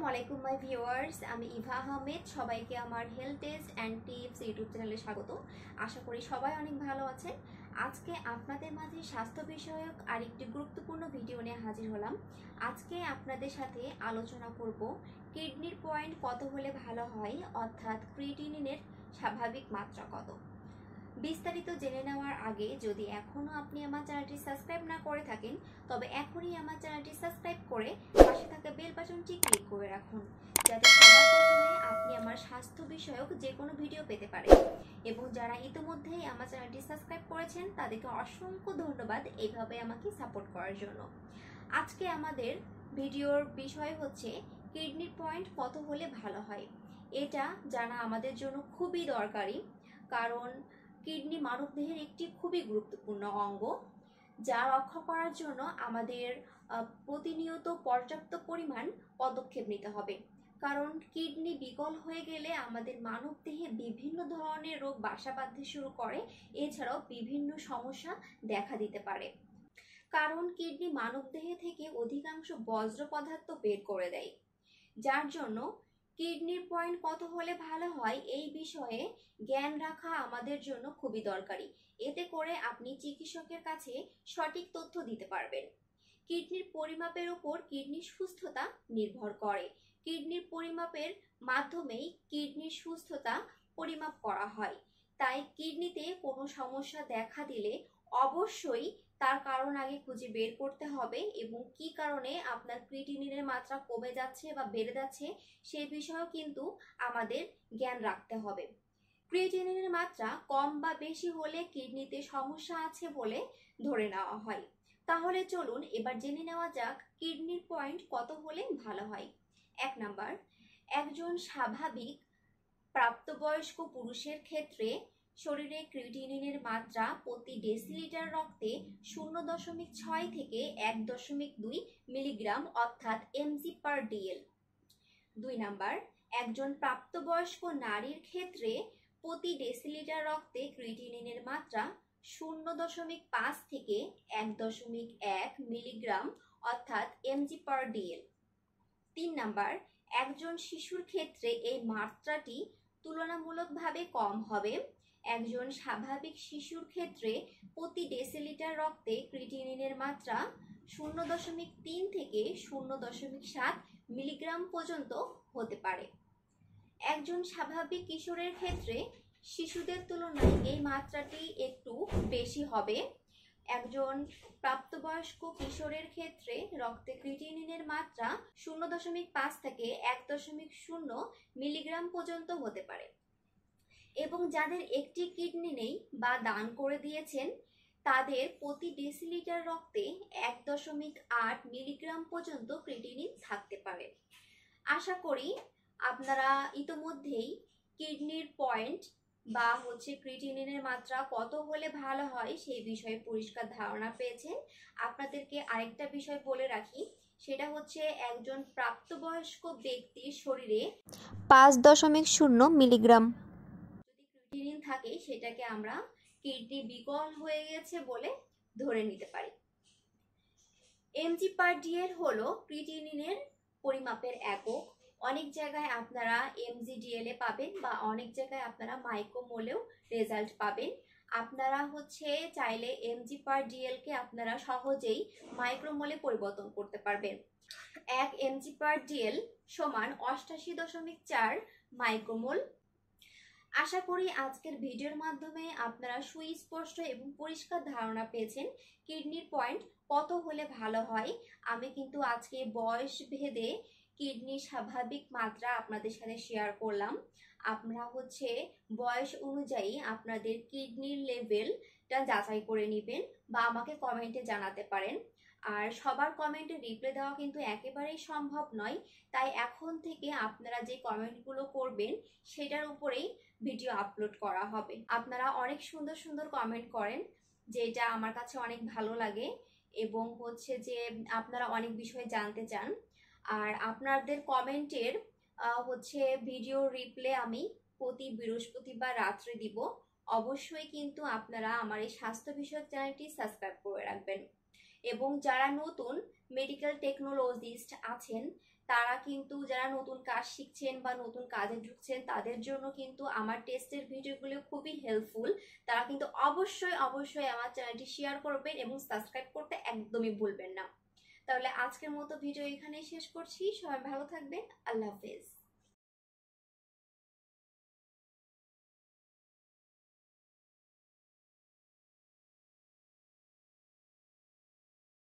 আলাইকুম মাই ভিউয়ার্স, আমি ইভা আহমেদ। সবাইকে আমার health test and tips YouTube চ্যানেলে স্বাগত। আশা করি সবাই অনেক ভালো আছেন। আজকে আপনাদের মাঝে স্বাস্থ্য বিষয়ক আরেকটি গুরুত্বপূর্ণ ভিডিও নিয়ে হাজির হলাম। আজকে আপনাদের সাথে আলোচনা করব কিডনির পয়েন্ট কত হলে ভালো হয়, অর্থাৎ ক্রিয়েটিনিনের স্বাভাবিক মাত্রা কত। বিস্তারিত জেনে নেওয়ার আগে যদি এখনও আপনি আমার চ্যানেলটি সাবস্ক্রাইব না করে থাকেন, তবে এখনই আমার চ্যানেলটি সাবস্ক্রাইব করে পাশে থাকা বেল বাটনটি ক্লিক করে রাখুন, যাতে সবার প্রথমে আপনি আমার স্বাস্থ্য বিষয়ক যে কোনো ভিডিও পেতে পারেন। এবং যারা ইতিমধ্যেই আমার চ্যানেলটি সাবস্ক্রাইব করেছেন তাদেরকে অসংখ্য ধন্যবাদ এইভাবে আমাকে সাপোর্ট করার জন্য। আজকে আমাদের ভিডিওর বিষয় হচ্ছে কিডনির পয়েন্ট কত হলে ভালো হয়। এটা জানা আমাদের জন্য খুবই দরকারি, কারণ কিডনি মানবদেহের একটি খুবই গুরুত্বপূর্ণ অঙ্গ, যা রক্ষা করার জন্য আমাদের প্রতিনিয়ত পর্যাপ্ত পরিমাণ পদক্ষেপ নিতে হবে। কারণ কিডনি বিকল হয়ে গেলে আমাদের মানবদেহে বিভিন্ন ধরনের রোগ বাসা বাঁধতে শুরু করে, এছাড়াও বিভিন্ন সমস্যা দেখা দিতে পারে। কারণ কিডনি মানবদেহে থেকে অধিকাংশ বজ্র পদার্থ বের করে দেয়, যার জন্য কিডনির পয়েন্ট কত হলে ভালো হয় এই বিষয়ে জ্ঞান রাখা আমাদের জন্য খুবই দরকারি। এতে করে আপনি চিকিৎসকের কাছে সঠিক তথ্য দিতে পারবেন। কিডনির পরিমাপের উপর কিডনির সুস্থতা নির্ভর করে। কিডনির পরিমাপের মাধ্যমেই কিডনির সুস্থতা পরিমাপ করা হয়। তাই কিডনিতে কোনো সমস্যা দেখা দিলে অবশ্যই তার কারণ আগে খুঁজে বের করতে হবে, এবং কি কারণে আপনার ক্রিয়েটিনিনের মাত্রা কমে যাচ্ছে বা বেড়ে যাচ্ছে সেই বিষয়েও কিন্তু আমাদের জ্ঞান রাখতে হবে। ক্রিয়েটিনিনের মাত্রা কম বা বেশি হলে কিডনিতে সমস্যা আছে বলে ধরে নেওয়া হয়। তাহলে চলুন এবার জেনে নেওয়া যাক কিডনির পয়েন্ট কত হলে ভালো হয়। 1 নাম্বার, একজন স্বাভাবিক প্রাপ্তবয়স্ক পুরুষের ক্ষেত্রে শরীরে ক্রিয়েটিনিনের মাত্রা প্রতি ডেসিলিটার রক্তে 0.6 থেকে 1.2 মিলিগ্রাম অর্থাৎ mg/dl। 2 নাম্বার, একজন প্রাপ্তবয়স্ক নারীর ক্ষেত্রে প্রতি ডেসিলিটার রক্তে ক্রিয়েটিনিনের মাত্রা 0.5 থেকে 1.1 মিলিগ্রাম অর্থাৎ mg/dl। 3 নাম্বার, একজন শিশুর ক্ষেত্রে এই মাত্রাটি তুলনামূলকভাবে কম হবে। একজন স্বাভাবিক শিশুর ক্ষেত্রে প্রতি ডেসিলিটার রক্তে ক্রিয়েটিনিনের মাত্রা 0.3 থেকে 0.7 মিলিগ্রাম পর্যন্ত হতে পারে। একজন স্বাভাবিক কিশোরের ক্ষেত্রে শিশুদের তুলনায় এই মাত্রাটি একটু বেশি হবে। একজন প্রাপ্তবয়স্ক কিশোরের ক্ষেত্রে রক্তে ক্রিয়েটিনিনের মাত্রা 0.5 থেকে 1.0 মিলিগ্রাম পর্যন্ত হতে পারে। এবং যাদের একটি কিডনি নেই বা দান করে দিয়েছেন তাদের প্রতি ডেসিলিটার রক্তে 1.8 মিলিগ্রাম পর্যন্ত ক্রিয়েটিনিন থাকতে পারে। আশা করি আপনারা ইতোমধ্যেই কিডনির পয়েন্ট বা ক্রিয়েটিনিনের মাত্রা কত হলে ভালো হয় সেই বিষয়ে পরিষ্কার ধারণা পেয়েছেন। আপনাদেরকে আরেকটা বিষয় বলে রাখি, সেটা হচ্ছে একজন প্রাপ্তবয়স্ক ব্যক্তির শরীরে 5.0 মিলিগ্রাম যদি ক্রিয়েটিনিন থাকে সেটাকে আমরা কিডনি বিকল হয়ে গেছে বলে ধরে নিতে পারি। mg/dl হলো ক্রিয়েটিনিনের পরিমাপের একক। অনেক জায়গায় আপনারা mg/dl এ পাবেন বা অনেক জায়গায় আপনারা মাইক্রোমোলেও রেজাল্ট পাবেন। আপনারা চাইলে mg/dl কে আপনারা সহজেই মাইক্রোমোলে পরিবর্তন করতে পারবেন। 1 mg/dl সমান 88.4 মাইক্রোমোল। আশা করি আজকের ভিডিওর মাধ্যমে আপনারা সুস্পষ্ট এবং পরিষ্কার ধারণা পেয়েছেন কিডনির পয়েন্ট কত হলে ভালো হয়। আমি কিন্তু আজকে বয়স ভেদে কিডনির স্বাভাবিক মাত্রা আপনাদের সাথে শেয়ার করলাম। আপনারা বয়স অনুযায়ী আপনাদের কিডনির লেভেলটা যাচাই করে নেবেন বা আমাকে কমেন্টে জানাতে পারেন। আর সবার কমেন্টে রিপ্লাই দেওয়া কিন্তু একেবারেই সম্ভব নয়, তাই এখন থেকে আপনারা যে কমেন্টগুলো করবেন সেটার উপরেই ভিডিও আপলোড করা হবে। আপনারা অনেক সুন্দর সুন্দর কমেন্ট করেন, যেটা আমার কাছে অনেক ভালো লাগে, এবং আপনারা অনেক বিষয় জানতে চান। আর আপনাদের কমেন্টের ভিডিও রিপ্লাই আমি প্রতি বৃহস্পতিবার রাত্রে দিব। অবশ্যই কিন্তু আপনারা আমার এই স্বাস্থ্য বিষয়ক চ্যানেলটি সাবস্ক্রাইব করে রাখবেন। এবং যারা নতুন মেডিকেল টেকনোলজিস্ট আছেন তারা কিন্তু যারা নতুন কাজ শিখছেন বা নতুন কাজে ঢুকছেন তাদের জন্য কিন্তু আমার টেস্টের ভিডিওগুলো খুবই হেল্পফুল। তারা কিন্তু অবশ্যই অবশ্যই আমার চ্যানেলটি শেয়ার করবেন এবং সাবস্ক্রাইব করতে একদমই ভুলবেন না। তাহলে আজকের মতো ভিডিও এখানেই শেষ করছি। সবাই ভালো থাকবেন। আল্লাহ হাফেজ।